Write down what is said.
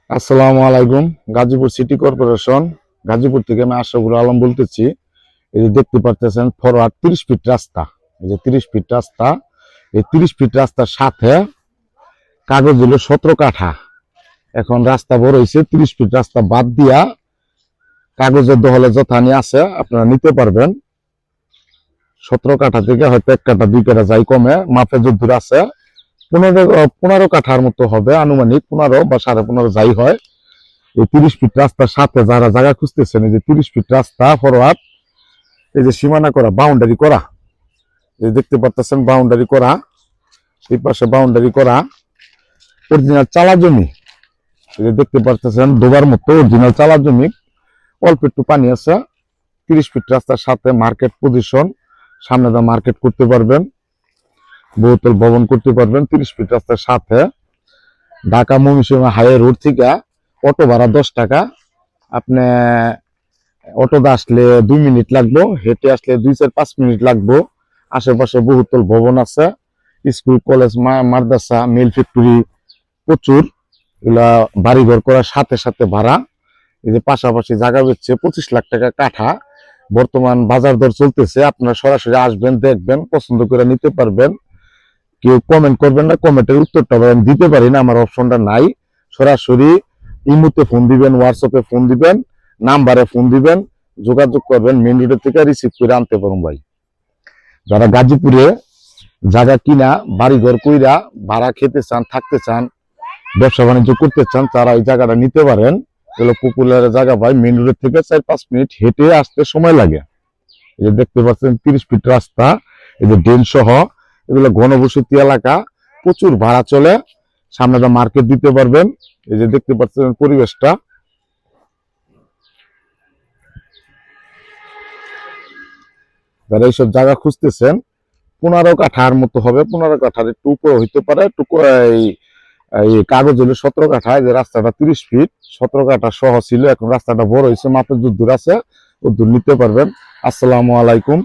আসসালামু আলাইকুম। Gazipur city corporation, Gazipur থেকে আমি আশরাফুল আলম বলতেছি। এই যে দেখতে পাচ্ছেন ফরওয়ার্ড 30 ফিট রাস্তা। এই যে 30 ফিট রাস্তা, এই 30 ফিট রাস্তার সাথে কাগজ হলো 17 কাঠা। এখন রাস্তা বড় হয়েছে, 30 ফিট রাস্তা বাদ দিয়া কাগজের দহলে যথানি আছে আপনারা নিতে পারবেন। 17 কাঠা থেকে হয়তো 1 কাঠা 2 কাঠা যাই কমে, মাপে যদ্দূর আছে 15 কাঠার মতো হবে, আনুমানিক 15 বা 15.5 যাই হয়। এই 30 ফিট রাস্তার সাথে যারা জায়গা খুঁজতেছেন, এই যে 30 ফিট রাস্তা ফরওয়ার্ড, এই যে সীমানা করা, বাউন্ডারি করা, এই দেখতে পাচ্ছেন বাউন্ডারি করা, এই পাশে বাউন্ডারি করা, অরিজিনাল চালা জমি। এই যে দেখতে পাচ্ছেন ডোবার মতো অরিজিনাল চালা জমি, অল্প একটু পানি আছে। 30 ফিট রাস্তার সাথে মার্কেট পজিশন, সামনে দা মার্কেট করতে পারবেন, বহুতল ভবন করতে পারবেন। 30 ফিট রাস্তার সাথে ঢাকা ময়মনসিংহ হাইওয়ে রোড থেকে অটো ভাড়া 10 টাকা। আপনি অটোতে আসলে 2 মিনিট লাগবো, হেঁটে আসলে 2-4-5 মিনিট লাগবো। আশেপাশে বহুতল ভবন আছে, স্কুল কলেজ মাদ্রাসা মিল ফ্যাক্টরি প্রচুর। এগুলা বাড়িঘর করার সাথে সাথে ভাড়া। এই যে পাশাপাশি জায়গা বেচছে 25 লাখ টাকা কাঠা। বর্তমান বাজার দর চলতেছে, আপনারা সরাসরি আসবেন, দেখবেন, পছন্দ করে নিতে পারবেন। কেউ কমেন্ট করবেন না, কমেন্টের উত্তরটা আমি দিতে পারি না, আমার অপশনটা নাই। সরাসরি ইমোতে ফোন দিবেন, হোয়াটসঅ্যাপে ফোন দিবেন, নাম্বারে ফোন দিবেন, যোগাযোগ করবেন, মেন রোডের থেকে রিসিভ করে আনতে পারুন ভাই। যারা গাজীপুরে জায়গা কিনা বাড়িঘর কইরা ভাড়া খেতে চান, থাকতে চান, ব্যবসা বাণিজ্য করতে চান, তারা এই জায়গাটা নিতে পারেন। এগুলো পপুলার জায়গা ভাই, মেন রোডের থেকে 4-5 মিনিট হেঁটে আসতে সময় লাগে। এই যে দেখতে পাচ্ছেন 30 ফিট রাস্তা, এই যে ড্রেন সহ, এগুলো ঘনবসতি এলাকা, প্রচুর ভাড়া চলে। সামনে মার্কেট দিতে পারবেন। এই যে দেখতে পাচ্ছেন পরিবেশটা। যারা এইসব জায়গা খুঁজতেছেন, 15 কাঠার মতো হবে, 15 কাঠার একটু উপরে হইতে পারে, একটু এই কাগজ হলো 17 কাঠা। যে রাস্তাটা 30 ফিট, 17 কাঠা সহ ছিল, এখন রাস্তাটা বড় হয়েছে, মাত্র দূর আছে, ও দূর নিতে পারবেন। আসসালামু আলাইকুম।